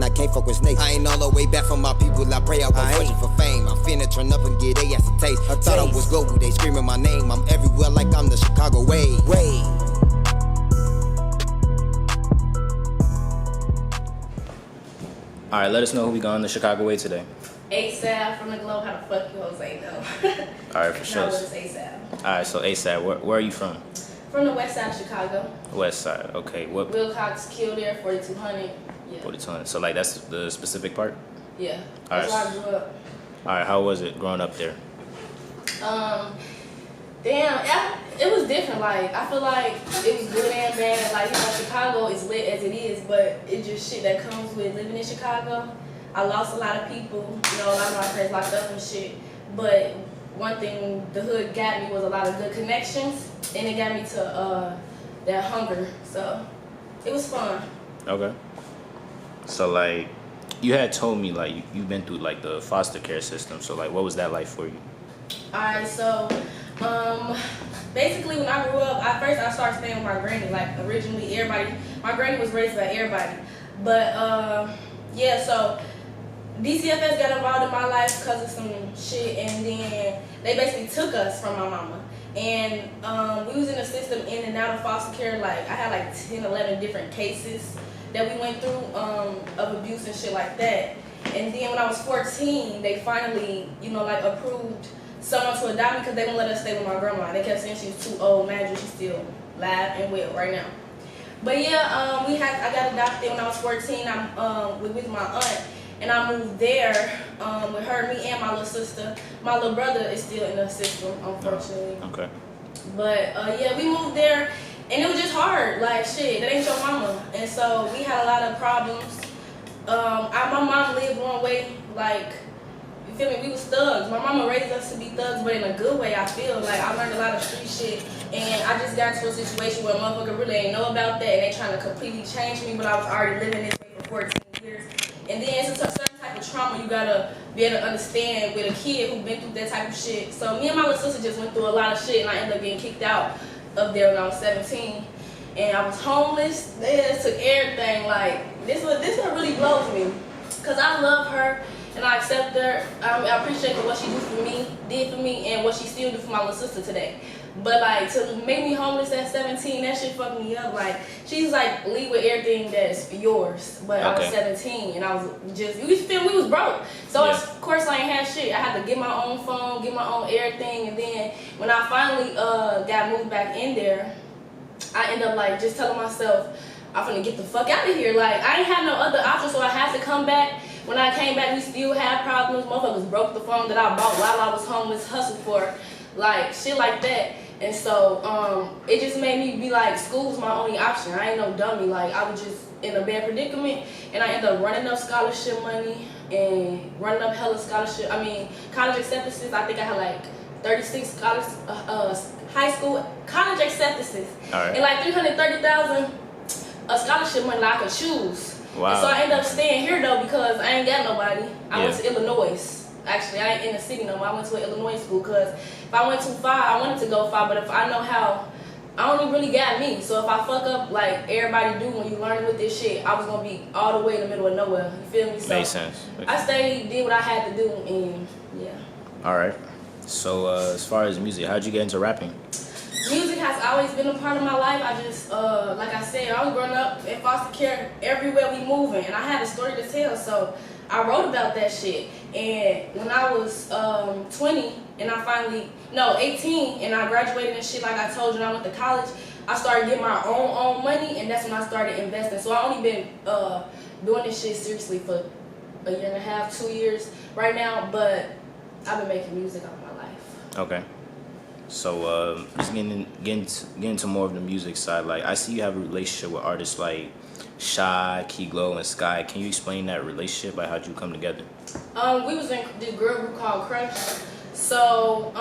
I can't fuck with snakes. I ain't all the way back from my people, I pray I won't fortune for fame. I'm finna turn up and get they ass a taste. I thought I was global, they screaming my name. I'm everywhere like I'm the Chicago way. Alright, let us know who we got on the Chicago way today. ASAP from the Globe. How the fuck you Jose know? Alright, for sure. No, it's ASAP. Alright, so ASAP, where are you from? From the west side of Chicago. West side, okay. What? Wilcox, Kildare, 4200. Yeah. 4200. So like that's the specific part? Yeah. That's where I grew up. Alright, how was it growing up there? Damn, it was different. Like, I feel like it was good and bad. Like, you know, Chicago is lit as it is, but it's just shit that comes with living in Chicago. I lost a lot of people. You know, a lot of my friends locked up and shit. But one thing the hood got me was a lot of good connections, and it got me to that hunger. So it was fun. Okay. So like, you had told me like you've been through like the foster care system. So like, what was that like for you? Alright, so basically when I grew up, at first I started staying with my granny. Like originally my granny was raised by everybody. But yeah, so DCFS got involved in my life because of some shit, and then they basically took us from my mama. And we was in the system in and out of foster care. Like I had like 10, 11 different cases that we went through of abuse and shit like that. And then when I was 14, they finally, you know, like approved someone to adopt me because they wouldn't let us stay with my grandma. They kept saying she was too old. Imagine she's still alive and well right now. But yeah, I got adopted when I was 14. I'm with my aunt, and I moved there with her, me, and my little sister. My little brother is still in the system, unfortunately. Okay. But yeah, we moved there, and it was just hard. Like shit, that ain't your mama, and so we had a lot of problems. My mom lived one way, like. You feel me? We was thugs. My mama raised us to be thugs, but in a good way, I feel. Like, I learned a lot of street shit, and I just got into a situation where a motherfucker really ain't know about that, and they trying to completely change me, but I was already living this way for 14 years. And then it's a certain type of trauma you gotta be able to understand with a kid who been through that type of shit. So me and my little sister just went through a lot of shit, and I ended up getting kicked out of there when I was 17. And I was homeless. They just took everything. Like, this what really blows me, because I love her. And I accept her. I appreciate what she did for me, and what she still do for my little sister today. But like, to make me homeless at 17, that shit fucked me up. Like, she's like, leave with everything that's yours. But I was 17, and I was just, you feel we was broke. So of course I ain't had shit. I had to get my own phone, get my own everything. And then when I finally got moved back in there, I ended up like just telling myself, I'm finna get the fuck out of here. Like, I ain't have no other option, so I had to come back. When I came back, we still had problems. Motherfuckers broke the phone that I bought while I was homeless, hustled for, like, shit like that. And so, it just made me be like, school was my only option. I ain't no dummy. Like, I was just in a bad predicament, and I ended up running up scholarship money and running up hella scholarship. I mean, college acceptances. I think I had like 36 college, high school college acceptances, and like 330,000 scholarship money that I could choose. Wow. So I ended up staying here though because I ain't got nobody. I went to Illinois. Actually, I ain't in the city no more. I went to an Illinois school because if I went too far, I wanted to go far. But if I know how, I only really got me. So if I fuck up like everybody do when you learn with this shit, I was gonna be all the way in the middle of nowhere. You feel me? So Makes sense. I stayed, did what I had to do, and yeah. All right. So as far as music, how'd you get into rapping? Music has always been a part of my life. I just, like I said, I was growing up in foster care everywhere we moving, and I had a story to tell, so I wrote about that shit. And when I was 20, and I finally, no, 18, and I graduated and shit like I told you, and I went to college, I started getting my own money, and that's when I started investing. So I only been doing this shit seriously for a year and a half, 2 years right now, but I've been making music all my life. Okay. So just getting into more of the music side, like I see you have a relationship with artists like Shy, Key Glow, and Sky. Can you explain that relationship? Like, how'd you come together? We was in this girl group called Crush. So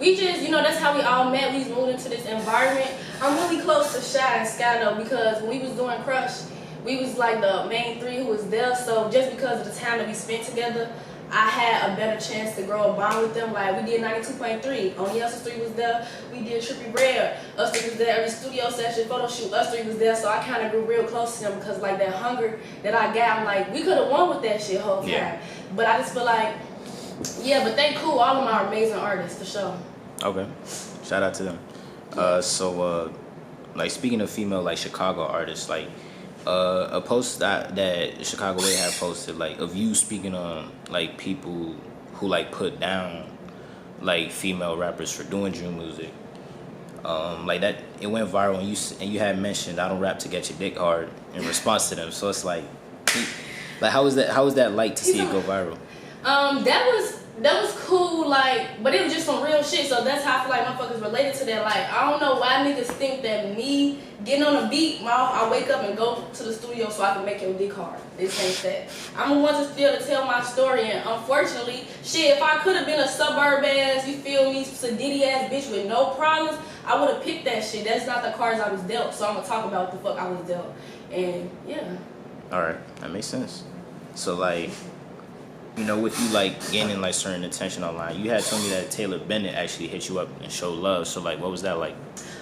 we just, you know, that's how we all met. We moved into this environment. I'm really close to Shy and Sky though, because when we was doing Crush, we was like the main three who was there. So just because of the time that we spent together, I had a better chance to grow a bond with them. Like, we did 92.3. On Yeltsin Street was there. We did Trippy Red. Us three was there. Every studio session, photo shoot, us three was there. So I kind of grew real close to them because, like, that hunger that I got, I'm like, we could have won with that shit whole time. Yeah. But I just feel like, yeah, but they cool. All of them are amazing artists, for sure. Okay. Shout out to them. Like, speaking of female, like, Chicago artists, like, a post that Chicago Way had posted, like, of you speaking on, like, people who, like, put down, like, female rappers for doing drill music. Like, that, it went viral, and you had mentioned, I don't rap to get your dick hard, in response to them. So it's like how was that like to see it go viral? That was cool, like, but it was just some real shit, so that's how I feel like motherfuckers related to that. Like, I don't know why niggas think that me getting on a beat, I wake up and go to the studio so I can make your dick hard. This ain't that. I'm the one to still to tell my story, and unfortunately, shit, if I could have been a suburb ass, you feel me, sedity ass bitch with no problems, I would have picked that shit. That's not the cards I was dealt, so I'm gonna talk about what the fuck I was dealt. And yeah. Alright, that makes sense. So, like, you know, with you, like, gaining, like, certain attention online, you had told me that Taylor Bennett actually hit you up and showed love. So, like, what was that like?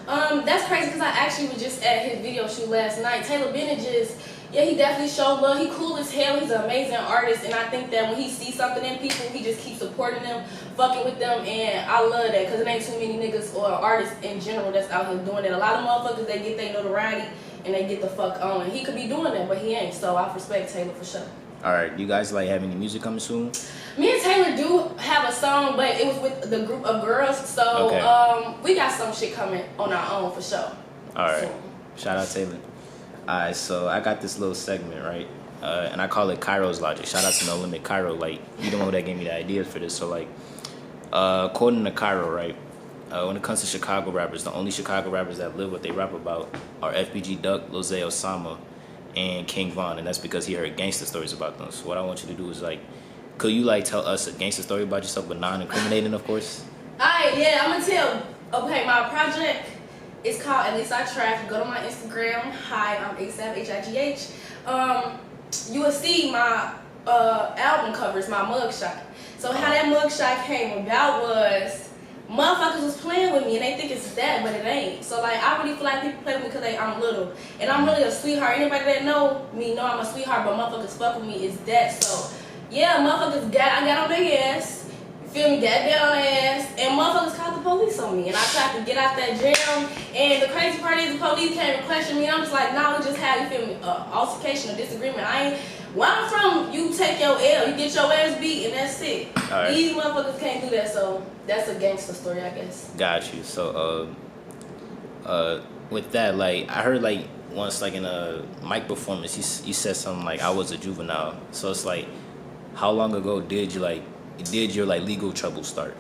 That's crazy because I actually was just at his video shoot last night. Taylor Bennett he definitely showed love. He cool as hell. He's an amazing artist. And I think that when he sees something in people, he just keeps supporting them, fucking with them. And I love that because it ain't too many niggas or artists in general that's out here doing it. A lot of motherfuckers, they get their notoriety and they get the fuck on. And he could be doing that, but he ain't. So I respect Taylor for sure. Alright, you guys, like, have any music coming soon? Me and Taylor do have a song, but it was with the group of girls, so okay. We got some shit coming on our own for sure. Alright, so. Shout out Taylor. Alright, so I got this little segment, right? And I call it Cairo's Logic. Shout out to No Limit Cairo. Like, you the one that gave me the ideas for this. So, like, according to Cairo, right? When it comes to Chicago rappers, the only Chicago rappers that live what they rap about are FBG Duck, Lil Zay Osama, and King Von, and that's because he heard gangster stories about them. So what I want you to do is, like, could you, like, tell us a gangster story about yourself, but non-incriminating, of course? Alright, yeah, I'm gonna tell. Okay, my project is called At Least I Tried. Go to my Instagram. Hi, I'm ASAP HIGH. You will see my album covers, my mugshot. So how that mugshot came about was motherfuckers was playing with me and they think it's that, but it ain't. So, like, I really feel like people play with me because I'm little. And I'm really a sweetheart. Anybody that know me know I'm a sweetheart, but motherfuckers fuck with me is that. So, yeah, motherfuckers I got on their ass. You feel me? Got down on their ass. And motherfuckers called the police on me. And I tried to get out that jam. And the crazy part is the police came and questioned me. And I'm just like, nah, we just had, you feel me, altercation or disagreement. Where I'm from, you take your L, you get your ass beat, and that's it. Right. These motherfuckers can't do that, so that's a gangster story, I guess. Got you. So, with that, like, I heard, like, once, like, in a mic performance, you said something like, I was a juvenile. So it's like, how long ago did your legal trouble start?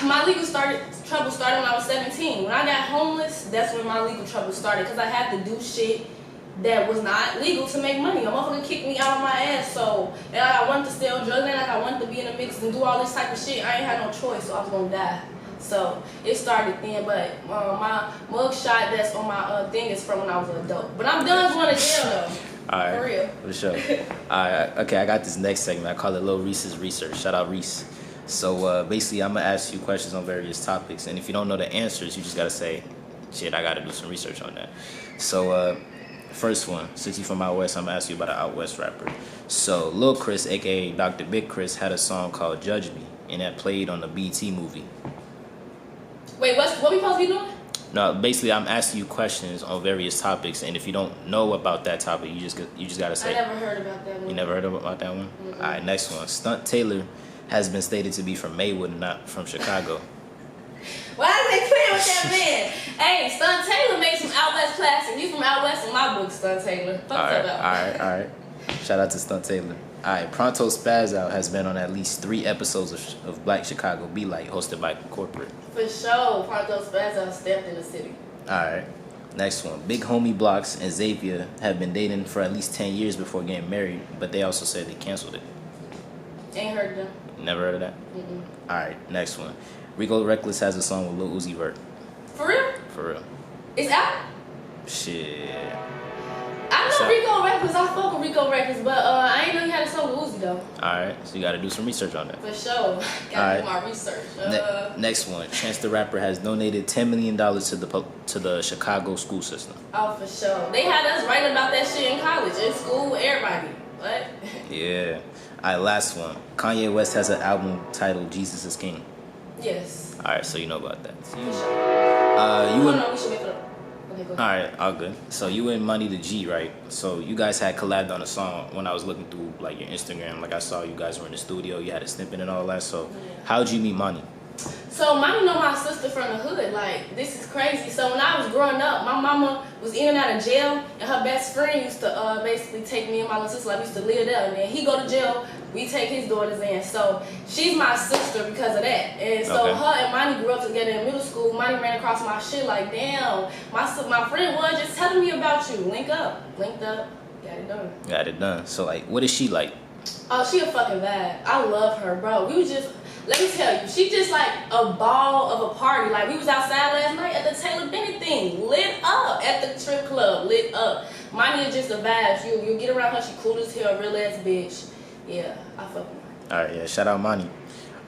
My legal trouble started when I was 17. When I got homeless, that's when my legal trouble started, because I had to do shit that was not legal to make money. A motherfucker kicked me out of my ass, so, and I wanted to sell drugs, and I wanted to be in the mix and do all this type of shit. I ain't had no choice, so I was gonna die. So it started then, but my mugshot that's on my thing is from when I was an adult. But I'm done going to jail though. All right, for real. For sure. All right, okay, I got this next segment. I call it Lil Reese's Research. Shout out Reese. So basically, I'm gonna ask you questions on various topics, and if you don't know the answers, you just gotta say, shit, I gotta do some research on that. So first one, since you're from out west, I'm gonna ask you about an out west rapper. So Lil Chris, aka Dr. Big Chris, had a song called Judge Me, and that played on the BT movie. Wait, what we supposed to be doing? No, basically I'm asking you questions on various topics, and if you don't know about that topic, you just gotta say. I never heard about that one. You never heard about that one? Mm-hmm. All right, next one. Stunt Taylor has been stated to be from Maywood and not from Chicago. Why are they playing with that man? Hey, Stunt Taylor made some out west classics. You from out west in my book, Stunt Taylor. Fuck that up. All right. Shout out to Stunt Taylor. All right, Pronto Spaz Out has been on at least 3 episodes of Black Chicago Be Like, hosted by Corporate. For sure, Pronto Spaz Out stepped in the city. All right, next one. Big Homie Blocks and Xavier have been dating for at least 10 years before getting married, but they also said they canceled it. Ain't heard of them. Never heard of that? Mm-mm. All right, next one. Rico Reckless has a song with Lil Uzi Vert. For real? For real. It's out? Shit. I know Rico Reckless. I fuck with Rico Reckless, but I ain't know he had a song told Uzi though. Alright, so you gotta do some research on that. For sure. Gotta do my research. Next one. Chance the Rapper has donated $10 million to the Chicago school system. Oh, for sure. They had us writing about that shit in college, in school, everybody. What? Yeah. Alright, last one. Kanye West has an album titled Jesus is King. Yes. Alright, so you know about that. For sure. You and No, we should wait for the... Okay, go ahead. Alright, all good. So you and Moni Da G, right? So you guys had collabed on a song when I was looking through like your Instagram. Like I saw you guys were in the studio, you had a snippet and all that. So how'd you meet Moni? So Moni know my sister from the hood. Like, this is crazy. So when I was growing up, my mama was in and out of jail, and her best friend used to basically take me and my little sister. Like, we used to live there, and then he go to jail, we take his daughters in. So she's my sister because of that. And so her and Moni grew up together in middle school. Moni ran across my shit like, damn, my friend was just telling me about you. Linked up, got it done. Got it done. So like, what is she like? Oh, she a fucking vibe. I love her, bro. We was just, let me tell you, she just like a ball of a party. Like, we was outside last night at the Taylor Bennett thing, lit up at the Trip Club, lit up. Moni is just a vibe. You get around her, she cool as hell, real ass bitch. Yeah, I fuck with her. All right, yeah, shout out Moni.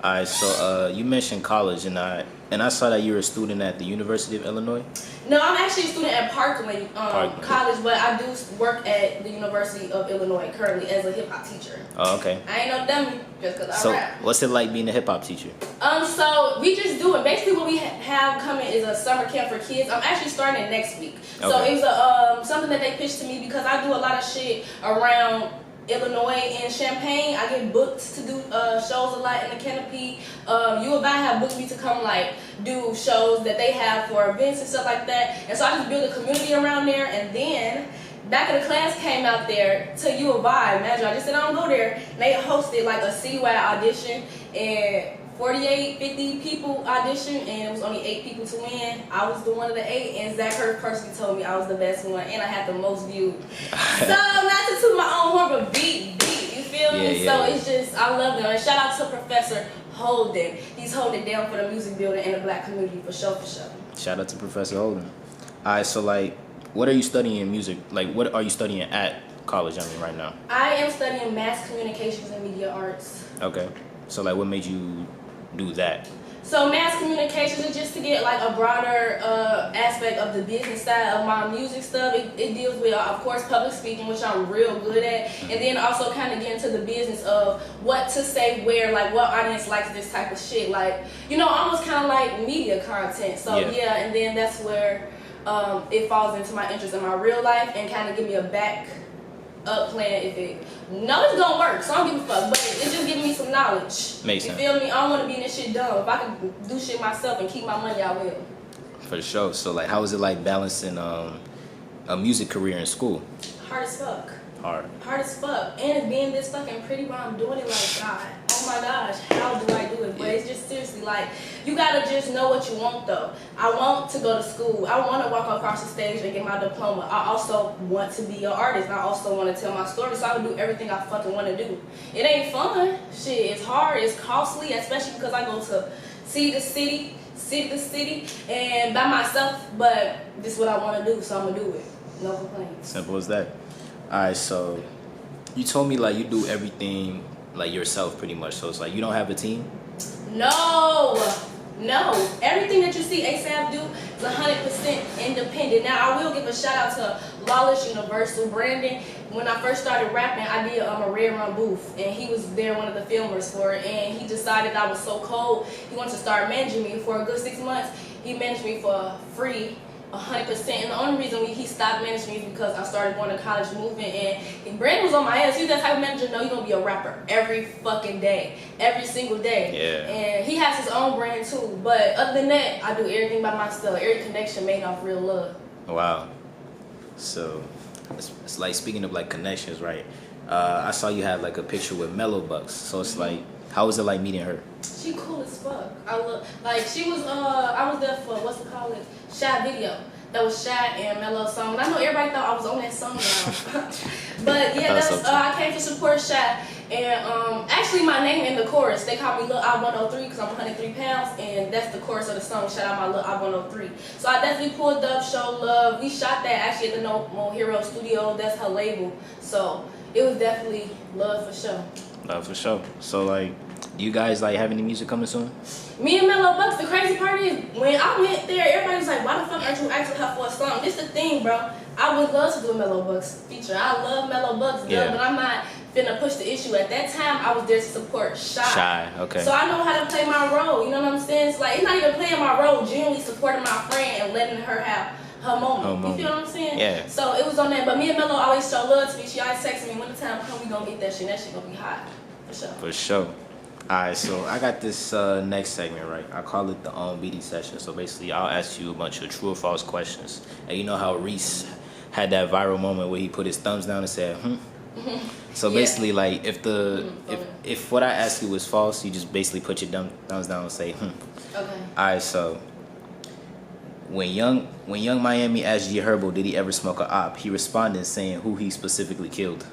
All right, so you mentioned college, and I saw that you were a student at the University of Illinois. No, I'm actually a student at Parkland College, but I do work at the University of Illinois currently as a hip hop teacher. Oh, okay. I ain't no dummy just because I So rap. what's it like being a hip hop teacher? So we just do it. Basically, what we have coming is a summer camp for kids. I'm actually starting it next week. So Okay. it was something that they pitched to me because I do a lot of shit around Illinois and Champaign. I get booked to do shows a lot in the Canopy. U of I have booked me to come like do shows that they have for events and stuff like that. And so I just build a community around there. And then back of the class came out there to U of I. Imagine, I just said I don't go there. And they hosted like a citywide audition, and 48, 50 people auditioned, and it was only 8 people to win. I was the one of the 8, and Zach Hurd personally told me I was the best one, and I had the most views. So not to toot my own horn, but beat, you feel me? Yeah. So it's just, I love them. And shout out to Professor Holden. He's holding down for the music building and the black community for sure. Shout out to Professor Holden. All right, so like, what are you studying in music? Like, what are you studying at college? I mean, right now. I am studying mass communications and media arts. Okay. So like, what made you do that? So mass communications is just to get like a broader aspect of the business side of my music stuff. It deals with, of course, public speaking, which I'm real good at, and then also kind of get into the business of what to say where, like what audience likes this type of shit, like, you know, almost kind of like media content. So yeah, and then that's where it falls into my interest in my real life and kind of give me a back up plan if it it's gonna work, so I don't give a fuck, but it's just giving me some knowledge. Makes you sense. feel me? I don't want to be in this shit dumb. If I can do shit myself and keep my money, I will. For sure. So like, how is it like balancing a music career in school? Hard as fuck. Hard as fuck, and it's being this fucking pretty while I'm doing it. Like, God, oh my gosh, how do I do it? But it's just seriously like, you gotta just know what you want though. I want to go to school. I want to walk across the stage and get my diploma. I also want to be an artist. And I also want to tell my story. So I would do everything I fucking want to do. It ain't fun. Shit, it's hard. It's costly, especially because I go to city to city, and by myself. But this is what I want to do, so I'm gonna do it. No complaints. Simple as that. All right, so you told me like you do everything like yourself pretty much. So it's like you don't have a team? No. Everything that you see ASAP do is 100% independent. Now I will give a shout out to Lawless Universal Brandon. When I first started rapping, I did a Red Run booth, and he was there, one of the filmers for it. And he decided I was so cold, he wanted to start managing me for a good 6 months. He managed me for free. 100%, and the only reason he stopped managing me is because I started going to college movement, and Brandon was on my ass. He's that type of manager, no, you're gonna be a rapper every fucking day, every single day. Yeah. And he has his own brand too, but other than that, I do everything by myself. Every connection made off real love. Wow. So it's like, speaking of like connections, right? I saw you had like a picture with Mello Buckzz. So it's like, how was it like meeting her? She cool as fuck. I love, like, she was I was there for shot video that was shot in Mello's song. And I know everybody thought I was on that song now. But yeah, that's I came to support Shot, and actually my name in the chorus, they call me Lil I 103 because I'm 103 pounds, and that's the chorus of the song. Shout out my Lil I 103. So I definitely pulled up, show love. We shot that actually at the No More Hero Studio. That's her label. So it was definitely love for sure. Love for sure. So like, do you guys like have any music coming soon? Me and Mello Buckzz, the crazy part is, when I went there, everybody was like, why the fuck aren't you asking her for a song? This the thing, bro. I would love to do a Mello Buckzz feature. I love Mello Buckzz, Yeah. but I'm not finna push the issue. At that time, I was there to support Shy. Okay. So I know how to play my role, you know what I'm saying? It's like, it's not even playing my role, genuinely supporting my friend and letting her have her moment. You feel what I'm saying? Yeah. So it was on that, but me and Mello always show love to me. She always texts me, when the time come, we gonna get that shit. That shit gonna be hot, for sure. For sure. Alright, so I got this next segment, right? I call it the On BD session. So basically, I'll ask you a bunch of true or false questions. And you know how Reese had that viral moment where he put his thumbs down and said, So basically, like, if what I ask you was false, you just basically put your thumbs down and say, Okay. Alright, so when young Miami asked G Herbo, did he ever smoke a op? He responded saying who he specifically killed.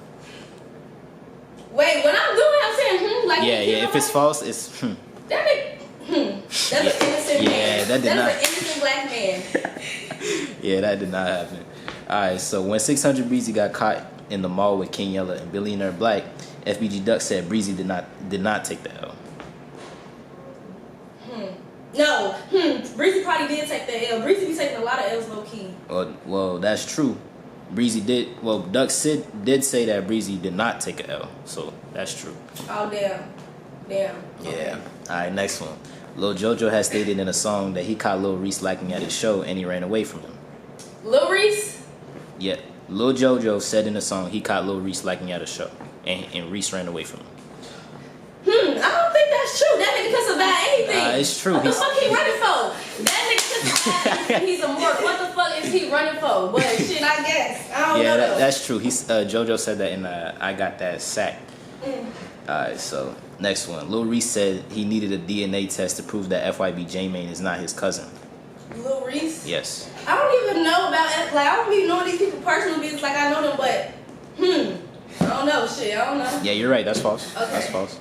Wait, when I'm doing it, I'm saying, like, Yeah, if it's false, it's That nigga, that's an innocent man. That did not. That's an innocent black man. Yeah, that did not happen. Alright, so when 600 Breezy got caught in the mall with King Yella and Billionaire Black, FBG Duck said Breezy did not take the L. No, Breezy probably did take the L. Breezy be taking a lot of L's low key. Well, that's true. Breezy did. Well, Duck did say that Breezy did not take a L, so that's true. Oh damn. Yeah. Okay. All right, next one. Lil JoJo has stated in a song that he caught Lil Reese lacking at his show and he ran away from him. Lil Reese? Yeah, Lil JoJo said in the song he caught Lil Reese lacking at a show and Reese ran away from him. I don't think that's true. That nigga cuss about anything. It's true. What the fuck he running for? That nigga cuss about anything. He's a mork. What the fuck is he running for? But shit, I guess. I don't know. That's true. JoJo said that in I Got That Sack. Alright, so next one. Lil Reese said he needed a DNA test to prove that FYB J-Mane is not his cousin. Lil Reese? Yes. I don't even know about it. Like, I don't even know these people personally. It's like I know them, but I don't know. Shit, I don't know. Yeah, you're right. That's false. Okay. That's false.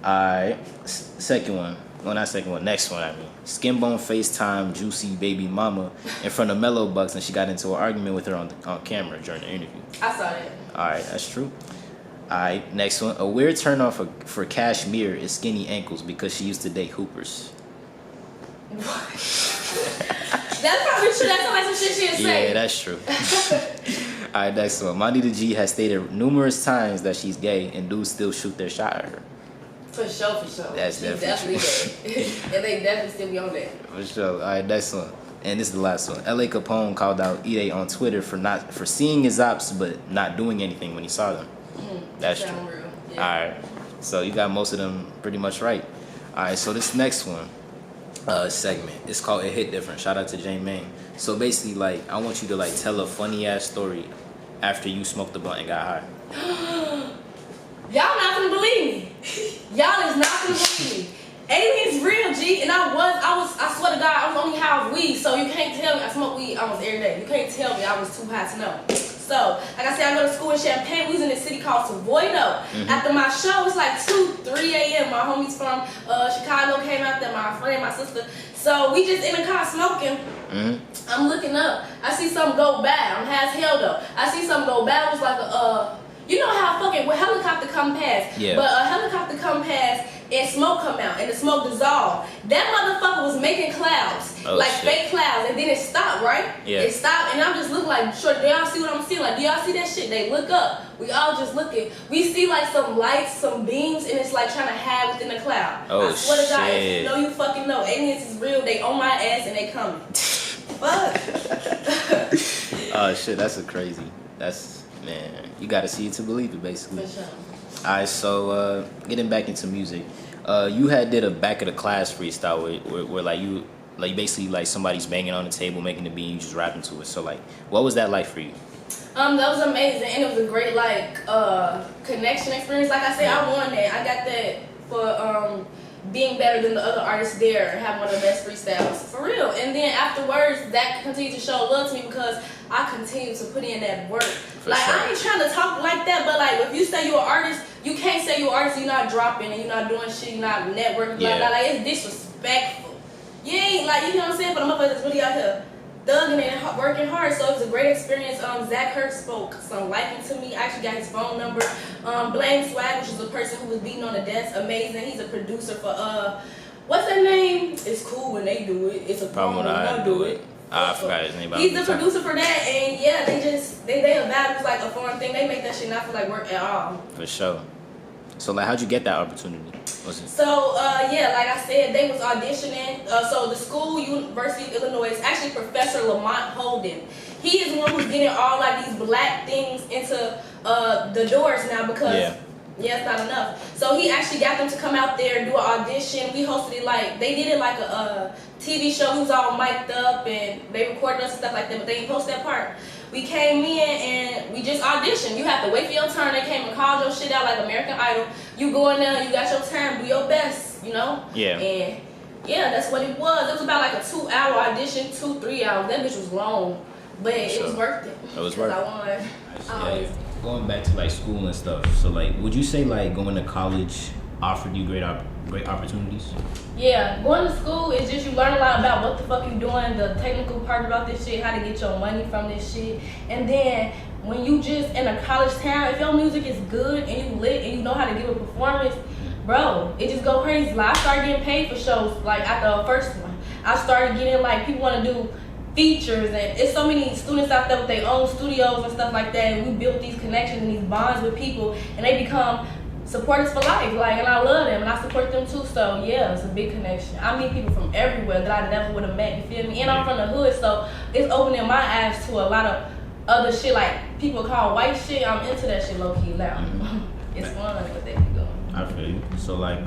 Alright, second one. Well, not second one. Next one, I mean. Skinbone FaceTime Juicy baby mama in front of Mello Buckzz and she got into an argument with her on camera during the interview. I saw that. Alright, that's true. Alright, next one. A weird turn off for Cashmere is skinny ankles because she used to date hoopers. What? That's probably true. That's like some shit she'd say. Yeah, that's true. Alright, next one. Moni Da G has stated numerous times that she's gay and dudes still shoot their shot at her. For sure. That's She's definitely gay. And they definitely still be on that. For sure. Alright, next one. And this is the last one. LA Capone called out EA on Twitter for seeing his ops but not doing anything when he saw them. That's true. Real. Yeah. Alright. So you got most of them pretty much right. Alright, so this next one segment, it's called It Hit Different. Shout out to J-Mane. So basically, like, I want you to like tell a funny ass story after you smoked the blunt and got high. Y'all not gonna believe me. Y'all is not gonna believe me. Alien's real, G, and I swear to God, I was only high off weed, so you can't tell me. I smoke weed almost every day. You can't tell me I was too high to know. So, like I said, I go to school in Champaign. We was in a city called Savoy. After my show, it's like 2-3 a.m. My homies from Chicago came out there, my friend, my sister. So we just in the car smoking. I'm looking up. I see something go by. I'm high as hell though. I see something go by. It was like a you know how fucking when helicopter come past, yeah. But a helicopter come past and smoke come out and the smoke dissolve. That motherfucker was making clouds, like shit. fake clouds, and then it stopped, right? Yeah. It stopped, and I'm just looking like, sure, do y'all see what I'm seeing? Like, do y'all see that shit? They look up. We all just looking. We see like some lights, some beams, and it's like trying to hide within the cloud. I swear to God, if you know, you fucking know. Aliens is real. They on my ass and they coming. Fuck. Oh shit, that's a crazy. Man, you gotta see it to believe it, basically. For sure. Alright, so getting back into music, you had did a back of the class freestyle where like you basically like somebody's banging on the table making the beat and you just rapping to it. So like, what was that like for you? That was amazing, and it was a great like connection experience. Like I said, I won that. I got that for being better than the other artists there and having one of the best freestyles for real. And then afterwards, that continued to show love to me because I continue to put in that work. Like sure. I ain't trying to talk like that, but like if you say you're an artist, you can't say you're an artist. You're not dropping and you're not doing shit. You're not networking. Yeah. Like it's disrespectful. You ain't like, you know what I'm saying? For the motherfuckers that's really out here thugging and working hard. So it was a great experience. Zach Hurst spoke some life into me. I actually got his phone number. Blame Swag, which is a person who was beating on the desk. Amazing. He's a producer for what's that name? It's cool when they do it. It's a problem when I do it. I forgot his name. He's the producer for that, and yeah, they about it was like a foreign thing. They make that shit not feel like work at all. For sure. So like, how'd you get that opportunity? Was it? So yeah, like I said, they was auditioning. So the school, University of Illinois, is actually Professor Lamont Holden. He is the one who's getting all like these black things into the doors now because. Yeah, it's not enough. So he actually got them to come out there and do an audition. We hosted it like, they did it like a TV show. We was all mic'd up and they recorded us and stuff like that, but they didn't post that part. We came in and we just auditioned. You have to wait for your turn. They came and called your shit out like American Idol. You go in there, you got your turn, do your best, you know? Yeah. And yeah, that's what it was. It was about like a 2-hour audition, 2-3 hours. That bitch was long, but it was worth it. It was worth it. I won. Going back to like school and stuff, so like, would you say like going to college offered you great opportunities? Yeah, going to school is just you learn a lot about what the fuck you doing, the technical part about this shit, how to get your money from this shit, and then when you just in a college town, if your music is good and you lit and you know how to give a performance, bro, it just go crazy. Like I started getting paid for shows like after the first one. I started getting like people want to do features, and it's so many students out there with their own studios and stuff like that, and we built these connections and these bonds with people, and they become supporters for life, like, and I love them and I support them too. So yeah, it's a big connection. I meet people from everywhere that I never would have met, you feel me? And I'm from the hood, so it's opening my eyes to a lot of other shit like people call white shit. I'm into that shit low-key now. It's fun, but they keep going. I feel you. So like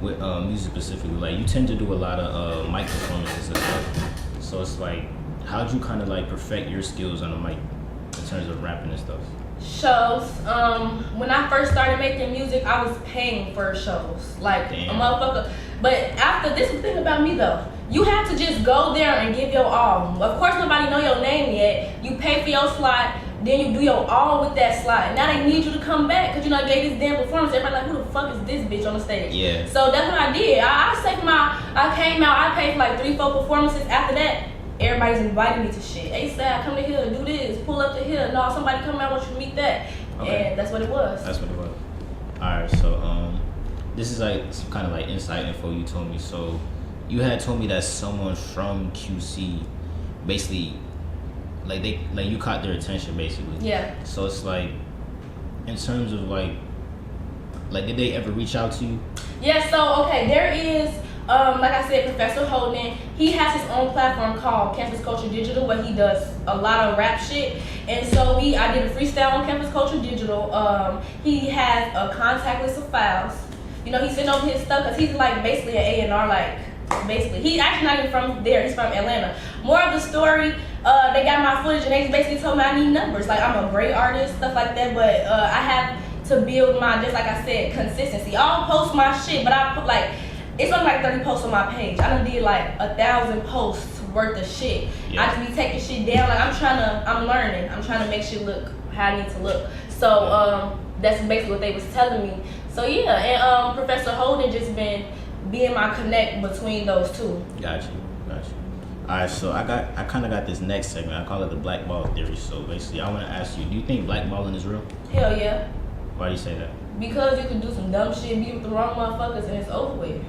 with music specifically, like you tend to do a lot of mic performances and stuff. So it's like, how'd you kind of like perfect your skills on the mic in terms of rapping and stuff? Shows. When I first started making music, I was paying for shows, like a motherfucker. But after this, is the thing about me though, you have to just go there and give your all. Of course, nobody know your name yet. You pay for your slot. Then you do your all with that slot. Now they need you to come back because you know I gave this damn performance. Everybody like, who the fuck is this bitch on the stage? Yeah. So that's what I did. I came out. I paid for like 3-4 performances. After that, everybody's inviting me to shit. Hey, Sad, come to here, do this, pull up to here. No, somebody come out, want you to meet that. Okay. And that's what it was. That's what it was. All right. So this is like some kind of like inside info you told me. So you had told me that someone from QC basically. Like you caught their attention basically. Yeah. So it's like, in terms of like did they ever reach out to you? Yeah. So okay, there is like I said, Professor Holden. He has his own platform called Campus Culture Digital, where he does a lot of rap shit. And so I did a freestyle on Campus Culture Digital. He has a contact list of files. You know, he sent over his stuff because he's like basically an A&R like. Basically, he's actually not even from there. He's from Atlanta. More of the story, they got my footage and they basically told me I need numbers. Like I'm a great artist, stuff like that. But I have to build my, just like I said, consistency. I'll post my shit, but I put like, it's only like 30 posts on my page. I done did like 1,000 posts worth of shit. Yeah. I just be taking shit down. Like I'm learning. I'm trying to make shit look how I need to look. So that's basically what they was telling me. So yeah, and Professor Holden just been being my connect between those two. Got you. Alright, so I kind of got this next segment. I call it the blackball theory. So basically, I want to ask you, do you think blackballing is real? Hell yeah. Why do you say that? Because you can do some dumb shit, be with the wrong motherfuckers, and it's over with.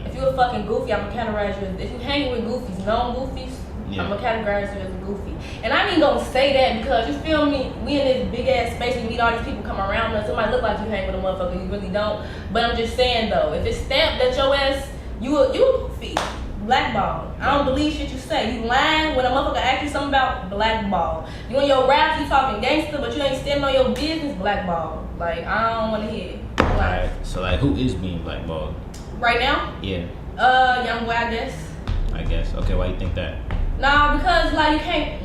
If you a fucking goofy, I'm gonna categorize you as, if you hang with goofies, known goofies, I'm gonna categorize you as a goofy. And I ain't gonna say that because, you feel me, we in this big ass space, we meet all these people come around us, it might look like you hang with a motherfucker, you really don't. But I'm just saying though, if it's stamped that your ass, you a goofy, blackball. I don't believe shit you say. You lying when a motherfucker asks you something about, blackball. You in your raps, you talking gangster, but you ain't standing on your business, blackball. Like, I don't wanna hear it. Alright, so like, who is being blackballed? Right now? Yeah. Young boy, I guess. Okay, why you think that? Nah, because like you can't.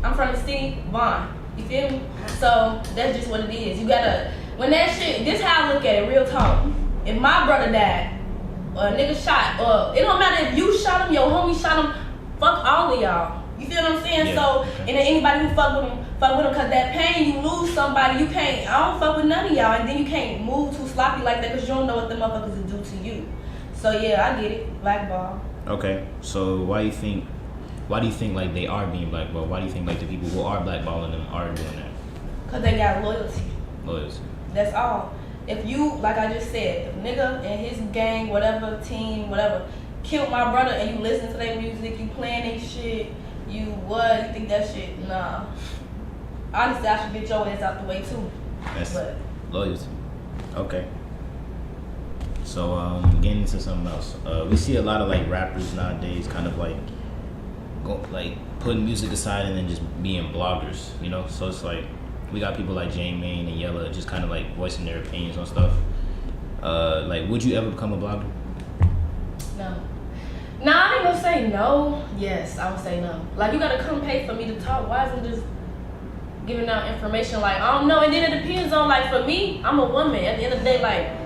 I'm from the city, Vaughn. You feel me? So that's just what it is. You gotta. When that shit. This how I look at it. Real talk. If my brother died, or a nigga shot, it don't matter if you shot him, your homie shot him. Fuck all of y'all. You feel what I'm saying? Yeah. So and then anybody who fuck with him, cause that pain, you lose somebody. You can't. I don't fuck with none of y'all, and then you can't move too sloppy like that, cause you don't know what the motherfuckers will do to you. So yeah, I get it. Blackball. Okay, so why do you think like they are being blackballed? Why do you think like the people who are blackballing them are doing that? Cause they got loyalty. Loyalty. That's all. If you, like I just said, if nigga and his gang, whatever, team, whatever, killed my brother and you listen to their music, you playing their shit, you think that shit? Nah. Honestly, I should get your ass out the way too. That's but loyalty. Okay. So getting into something else. We see a lot of like rappers nowadays kind of like putting music aside and then just being bloggers, you know? So it's like we got people like Jane Maine and Yella just kind of like voicing their opinions on stuff. Like, would you ever become a blogger? No. Nah, I ain't gonna say no. Yes, I would say no. Like, you gotta come pay for me to talk. Why isn't just giving out information? Like, I don't know. And then it depends on, like, for me, I'm a woman. At the end of the day, like,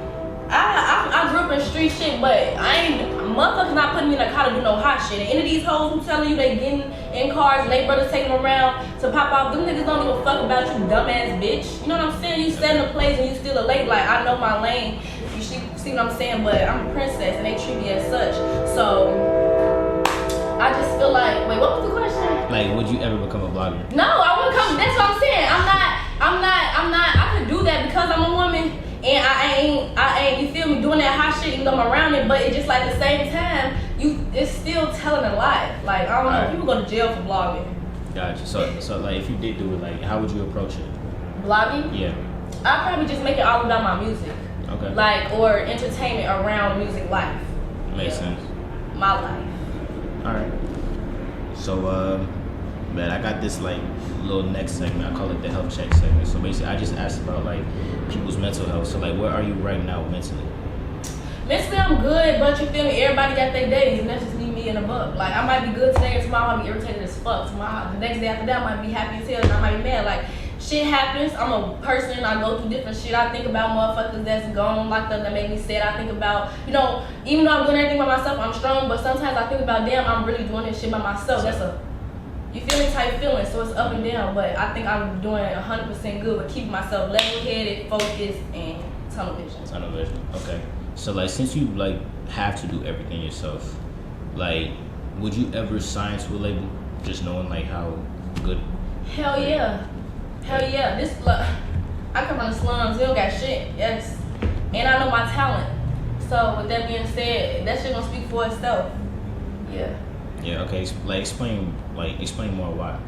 I grew up in street shit, but motherfuckers not putting me in a car to do no hot shit. And any of these hoes who telling you they getting in cars and they brothers taking them around to pop off, them niggas don't give a fuck about you, dumbass bitch. You know what I'm saying? You set in a place and you still a late. Like, I know my lane. You see what I'm saying? But I'm a princess and they treat me as such. So I just feel like, wait, what was the question? Like, would you ever become a blogger? No, I wouldn't come. That's what I'm saying. I'm not. I could do that because I'm a woman. And I ain't, you feel me, doing that hot shit, even though I'm around it, but it's just like at the same time, it's still telling a lie. Like, I don't know, people go to jail for blogging. Gotcha. So like, if you did do it, like, how would you approach it? Blogging? Yeah. I'd probably just make it all about my music. Okay. Like, or entertainment around music life. Makes sense. My life. Alright. So, man, I got this, like, little next segment. I call it the health check segment. So basically, I just asked about, like, people's mental health. So, like, where are you right now mentally? Mentally, I'm good, but you feel me? Everybody got their days, and that's just me in a book. Like, I might be good today, and tomorrow I might be irritated as fuck. Tomorrow, the next day after that, I might be happy as hell, and I might be mad. Like, shit happens. I'm a person. I go through different shit. I think about motherfuckers that's gone, locked up, that make me sad. I think about, you know, even though I'm doing everything by myself, I'm strong, but sometimes I think about, damn, I'm really doing this shit by myself. That's a, you feel me, type feeling, so it's up and down, but I think I'm doing 100% good with keeping myself level-headed, focused, and tunnel vision. Tunnel vision, okay. So, like, since you, like, have to do everything yourself, like, would you ever sign to a label just knowing, like, how good? Hell yeah. Hell yeah. This, look, I come from the slums, we don't got shit, yes. And I know my talent. So, with that being said, that shit gonna speak for itself. Yeah. Yeah, okay, like, explain more why.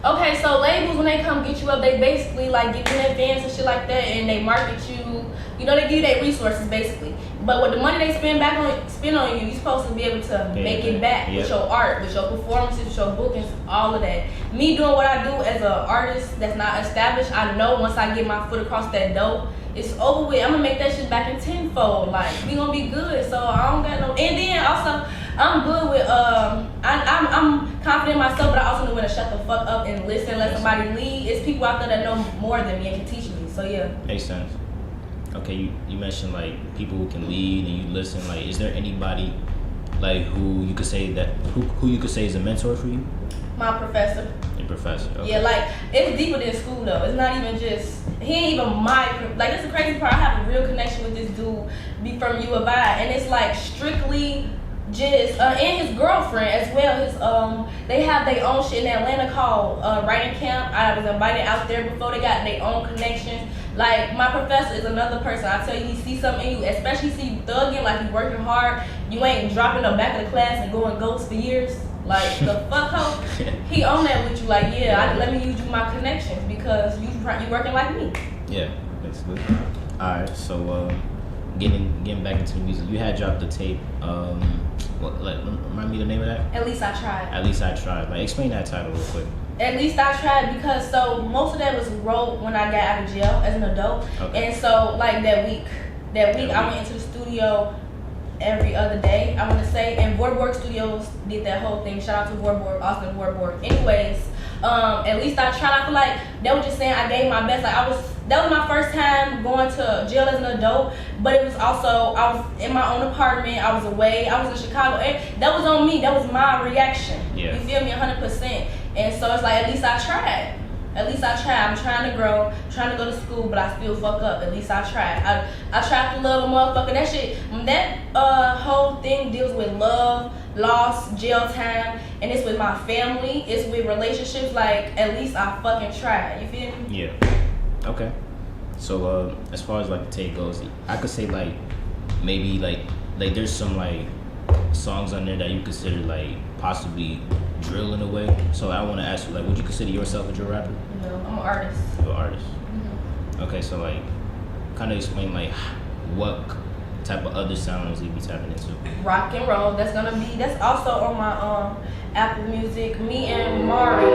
Okay, so labels, when they come get you up, they basically like give you an advance and shit like that, and they market you. You know, they give you their resources basically. But with the money they spend on you, you're supposed to be able to make it back with your art, with your performances, with your bookings, all of that. Me doing what I do as an artist that's not established, I know once I get my foot across that door, it's over with. I'm gonna make that shit back in tenfold. Like, we gonna be good. So I don't got no. And then also, I'm good with I'm confident in myself, but I also know when to shut the fuck up and listen, let somebody lead. It's people out there that know more than me and can teach me. So yeah. Makes sense. Okay, you mentioned like people who can lead and you listen. Like, is there anybody like who you could say is a mentor for you? My professor. Your professor. Okay. Yeah, like it's deeper than school though. It's not even just he ain't even like that's the crazy part. I have a real connection with this dude be from U of I, and it's like strictly just and his girlfriend as well. His they have their own shit in Atlanta called writing camp. I was invited out there before. They got their own connections. Like, my professor is another person. I tell you, he sees something in you, especially see you thugging, like you working hard. You ain't dropping the back of the class and going ghost for years. Like, the fuck hoe. He on that with you. Like, let me use you my connections because you working like me. Yeah, basically. All right, so getting back into the music, you had dropped the tape. Remind me the name of that? At least I tried. At least I tried. Like, explain that title real quick. At least I tried because most of that was wrote when I got out of jail as an adult. Okay. And so like that week I went into the studio every other day, I want to say, and Vorborg Studios did that whole thing. Shout out to Vorborg, Austin Vorborg. Anyways, at least I tried. I feel like they were just saying I gave my best. Like that was my first time going to jail as an adult, but it was also, I was in my own apartment, I was away, I was in Chicago, and that was on me, that was my reaction. Yeah. You feel me, 100%. And so it's like, at least I tried. At least I tried. I'm trying to grow, trying to go to school, but I still fuck up. At least I tried. I tried to love a motherfucker. That shit, that whole thing deals with love, loss, jail time, and it's with my family, it's with relationships, like, at least I fucking tried, you feel me? Yeah. Okay. So, as far as, like, the take goes, I could say, like, maybe, like there's some, like, songs on there that you consider, like, possibly drill in a way. So I want to ask you, like, would you consider yourself a drill rapper? No, I'm an artist. You're an artist. Okay, so, like, kind of explain, like, what type of other sounds you be tapping into. Rock and roll. That's also on my Apple Music. Me and Mari,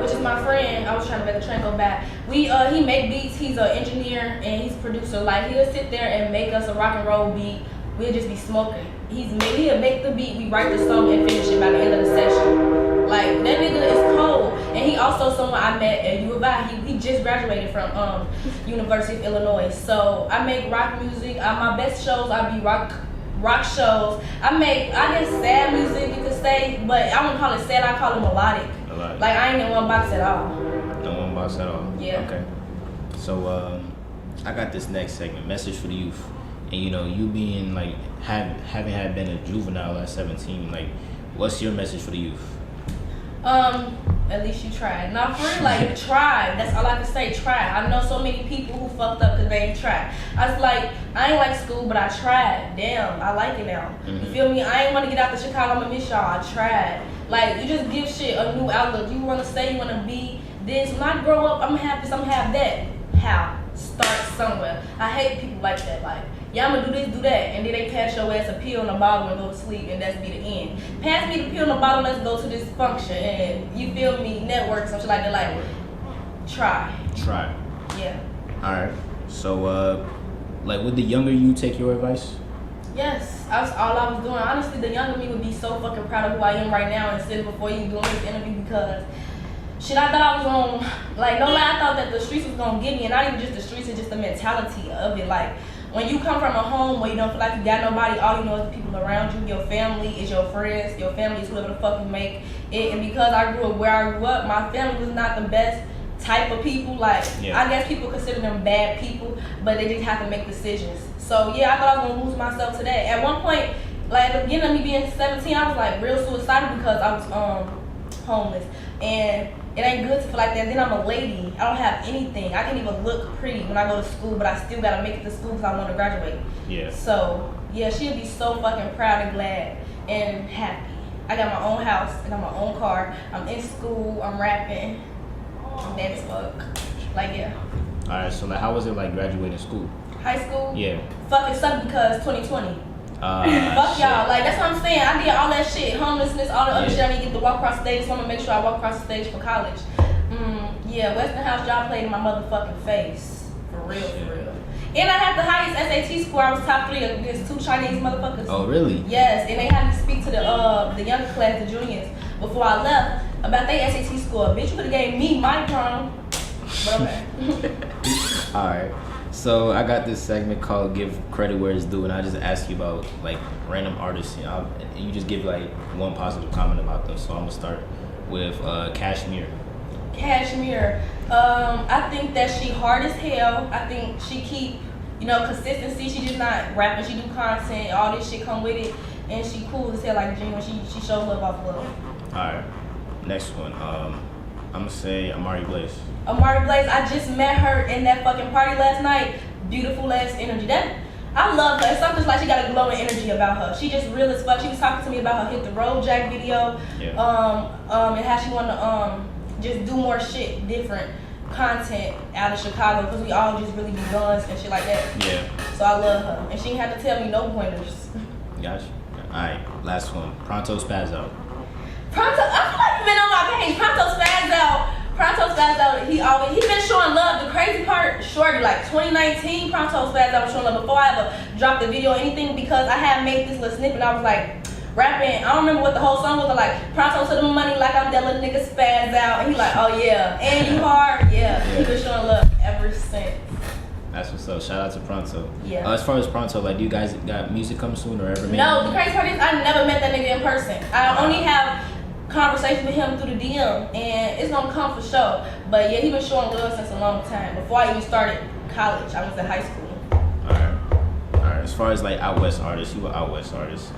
which is my friend. I was trying to make the train go back. He make beats. He's an engineer and he's a producer. Like, he'll sit there and make us a rock and roll beat. We'll just be smoking. He'll make the beat. We write the song and finish it by the end of the session. Like, that nigga is cold. And he also someone I met at U of I. He just graduated from University of Illinois. So I make rock music. My best shows, I be rock shows. I guess sad music, you could say, but I wouldn't call it sad, I call it melodic. Like, I ain't in one box at all. No one box at all? Yeah. Okay. So I got this next segment, message for the youth. And you know, you being like having had been a juvenile at 17, like, what's your message for the youth? At least you tried. Not for real, like, try. That's all I can say, try. I know so many people who fucked up because they ain't tried. I was like, I ain't like school, but I tried. Damn, I like it now. You feel me? I ain't want to get out to Chicago, I'm gonna miss y'all. I tried. Like, you just give shit a new outlook. You want to say you want to be this. When I grow up, I'm gonna have this, I'm gonna have that. How? Start somewhere. I hate people like that. Like, yeah, I'm gonna do this, do that, and then they pass your ass a pill in a bottle and go to sleep, and that's be the end. Pass me the pill in a bottle, let's go to this function, and you feel me, network, some shit like that. Like, try. Yeah. Alright. So, like, would the younger you take your advice? Yes, that's all I was doing. Honestly, the younger me would be so fucking proud of who I am right now and sitting before you doing this interview, because shit, I thought I was gonna, like, no lie, I thought that the streets was gonna get me, and not even just the streets, it's just the mentality of it. Like, when you come from a home where you don't feel like you got nobody, all you know is the people around you. Your family is your friends. Your family is whoever the fuck you make it. And because I grew up where I grew up, my family was not the best type of people. Like, yeah. I guess people consider them bad people, but they just have to make decisions. So yeah, I thought I was gonna lose myself to that. At one point, like, at the beginning of me being 17, I was like real suicidal because I was homeless. And it ain't good to feel like that. Then I'm a lady. I don't have anything. I can't even look pretty when I go to school, but I still gotta make it to school because I want to graduate. Yeah. So yeah, she'll be so fucking proud and glad and happy. I got my own house. I got my own car. I'm in school. I'm rapping. I'm bad as fuck. Like, yeah. All right. So, like, how was it, like, graduating school? High school? Yeah. Fucking sucked because 2020. Fuck shit. y'all. Like, that's what I'm saying. I did all that shit, homelessness, all the other shit. I need to get to walk across the stage, so I'm gonna make sure I walk across the stage for college. Yeah, Westinghouse job played in my motherfucking face. For real, for real. And I had the highest SAT score. I was top 3 against 2 Chinese motherfuckers. Oh, really? Yes, and they had me speak to the younger class, the juniors, before I left about their SAT score. Bitch, you could've gave me my prom. But okay. Alright. So I got this segment called Give Credit Where It's Due, and I just ask you about, like, random artists, you know, and you just give, like, one positive comment about them. So I'm gonna start with Cashmere. Cashmere, I think that she hard as hell. I think she keep, consistency. She just not rapping. She do content. All this shit come with it, and she cool as hell like Gene. She shows love off love. All right, next one. I'm gonna say Amari Blaze. Amari Blaze, I just met her in that fucking party last night. Beautiful ass energy. I love her. It's something like she got a glowing energy about her. She just real as fuck. She was talking to me about her Hit the Road Jack video. Yeah. And how she wanna just do more shit, different content out of Chicago, because we all just really be guns and shit like that. Yeah. So I love her, and she ain't have to tell me no pointers. Gotcha. All right, last one. Pronto Spaz Out. Pronto, I feel like you've been on my page. Pronto Spaz Out. He been showing love. The crazy part, shorty, like 2019, Pronto Spaz Out was showing love before I ever dropped the video or anything, because I had made this little snippet. I was like rapping. I don't remember what the whole song was, but like, Pronto to the money, like I'm that little nigga spaz out. And he like, oh yeah, and you hard, yeah. He been showing love ever since. That's what's up. Shout out to Pronto. Yeah. As far as Pronto, like, do you guys got music come soon or ever? No, the crazy part is I never met that nigga in person. I only have conversations with him through the DM, and it's gonna come for sure. But yeah, he been showing love since a long time. Before I even started college, I was in high school. All right. As far as like out west artists, you were out west artists.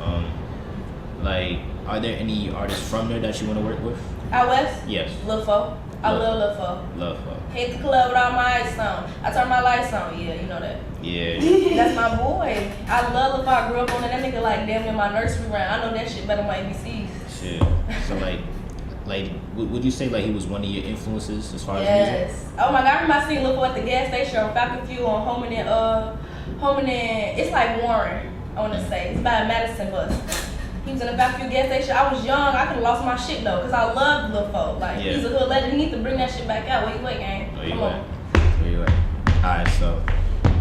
Like, are there any artists from there that you want to work with? Out west? Yes. Lud Foe. I love Lud Foe. Lud Foe. Hit the club without my ice on. I turn my lights on. Yeah, you know that. Yeah. That's my boy. I love Lud Foe. I grew up on it. That nigga like damn near my nursery rhyme. I know that shit better than my ABCs. Shit. So like, would you say like he was one of your influences as far as Yes. music? Oh my god, I remember I seen Lud Foe at the gas station on Falcon Fuel on Homeland. It's like Warren, I want to say. It's by a Madison bus. He was in the Falcon Fuel gas station. I was young. I could have lost my shit though, cause I loved Lud Foe. Like he's a hood legend. He need to bring that shit back out. Where you at, gang? Come on. Where you at? Alright, so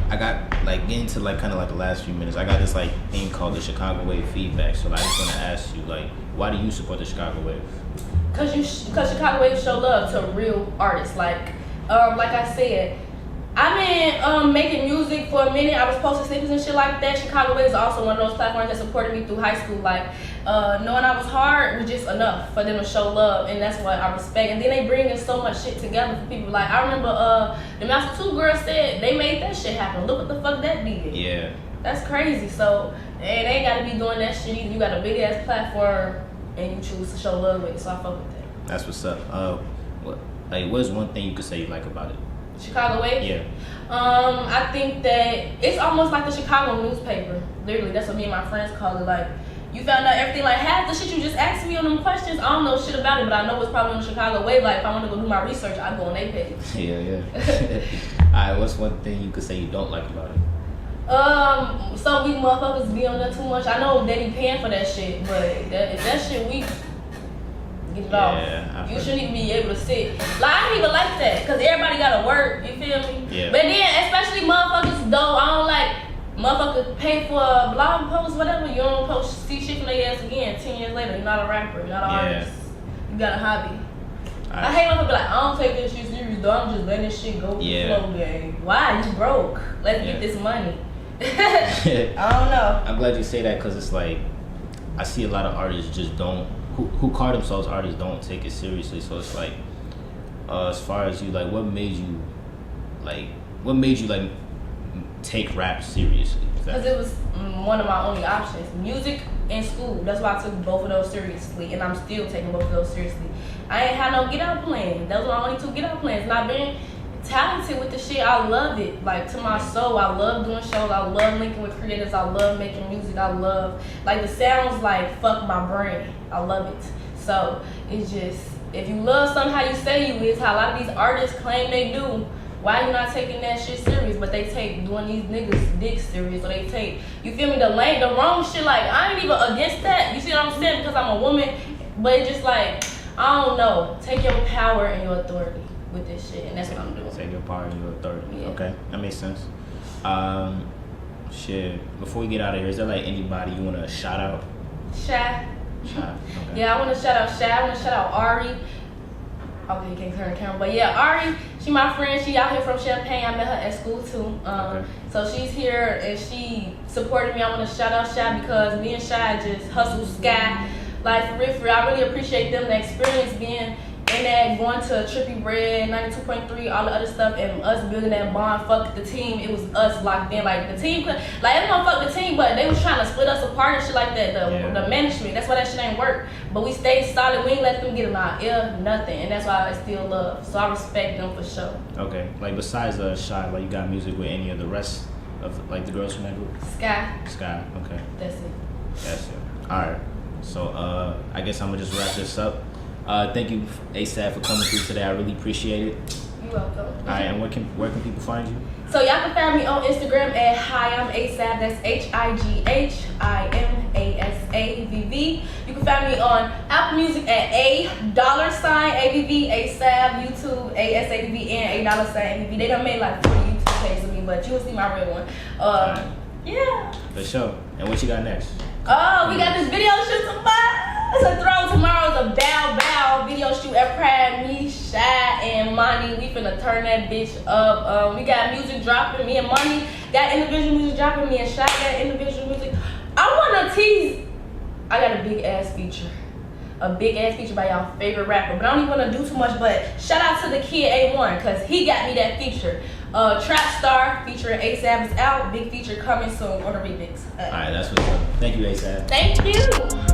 I got like getting to like kind of like the last few minutes. I got this like thing called the Chicago Wave feedback. So like, I just want to ask you like, why do you support the Chicago Wave? Cause Chicago Wave show love to real artists. Like I said, I've been making music for a minute. I was posting snippets and shit like that. Chicago Wave is also one of those platforms that supported me through high school. Like knowing I was hard was just enough for them to show love, and that's what I respect. And then they bring in so much shit together for people. Like I remember the Master 2 girls said they made that shit happen. Look what the fuck that did. Yeah. That's crazy. So they ain't gotta be doing that shit either. You got a big ass platform and you choose to show love with it. So I fuck with that. That's what's up. What's one thing you could say you like about it? Chicago Wave? Yeah. I think that it's almost like the Chicago newspaper. Literally, that's what me and my friends call it. Like, you found out everything. Like, half the shit you just asked me on them questions, I don't know shit about it, but I know it's probably on the Chicago Wave. Like, if I want to go do my research, I go on their page. Yeah. Alright, what's one thing you could say you don't like about it? Some weak motherfuckers be on there too much. I know they be paying for that shit, but if that shit weak, get it off. You shouldn't even be able to sit. Like, I don't even like that, because everybody gotta work, you feel me? Yeah. But then, especially motherfuckers, though, I don't like motherfuckers pay for a blog post, whatever, you don't post see shit from their ass again 10 years later. You're not a rapper, you're not an artist. You got a hobby. I hate when people be like, I don't take this shit serious, though, I'm just letting this shit go with the flow, gang. Why? You broke. Let's get this money. I don't know. I'm glad you say that, because it's like, I see a lot of artists just don't, who call themselves artists, don't take it seriously. So it's like, as far as you, like, what made you take rap seriously? Because it was one of my only options. Music and school. That's why I took both of those seriously, and I'm still taking both of those seriously. I ain't had no get out plan. Those were my only 2 get out plans. And I've been talented with the shit. I love it, like, to my soul. I love doing shows. I love linking with creators. I love making music. I love, like, the sounds like fuck my brain. I love it. So it's just, if you love something how you say you is, how a lot of these artists claim they do, why you not taking that shit serious? But they take doing these niggas dick serious, or they take, you feel me, the wrong shit. Like, I ain't even against that. You see what I'm saying? Because I'm a woman, but it's just like, I don't know. Take your power and your authority with this shit, and that's what I'm doing. Take your power and your authority. Yeah. Okay, that makes sense. Shit. Before we get out of here, is there like anybody you wanna shout out? Shy. Okay. Yeah, I want to shout out Shy. I want to shout out Ari. Okay, you can't turn the camera, but yeah, Ari. She my friend. She out here from Champaign. I met her at school too. So she's here and she supported me. I want to shout out Shy because me and Shy just hustle Sky. Like, for real, I really appreciate them, the experience being in that, going to Trippy Red, 92.3, all the other stuff, and us building that bond. Fuck the team. It was us locked in. Like, the team, like, everyone fuck the team, but they was trying to split us apart and shit like that. The management, that's why that shit ain't work. But we stayed solid. We ain't let them get in our ear, nothing. And that's why I still love. So I respect them for sure. Okay. Like, besides Shy, like, you got music with any of the rest of, like, the girls from that group? Sky. Okay. That's it. Alright. So, I guess I'm gonna just wrap this up. Thank you, ASAP, for coming through today. I really appreciate it. You're welcome. Alright, and where can people find you? So y'all can find me on Instagram at Hi I'm ASAP. That's HIGHIMASAVV. You can find me on Apple Music at $AVV ASAP, YouTube ASAVV, and $AVV. They done made like 40 YouTube pages of me, but you will see my real one. Yeah. For sure. And what you got next? Oh, we got this video shoot tomorrow. It's a throw. Tomorrow's a bow video shoot at Pride. Me, Shy, and Moni. We finna turn that bitch up. We got music dropping. Me and Moni got individual music dropping. Me and Shy got individual music. I wanna tease. I got a big ass feature. A big ass feature by y'all favorite rapper. But I don't even wanna do too much. But shout out to the kid A1, cause he got me that feature. Trap Star featuring ASAP is out. Big feature coming soon on the remix. All right, that's what's up. Thank you, ASAP. Thank you.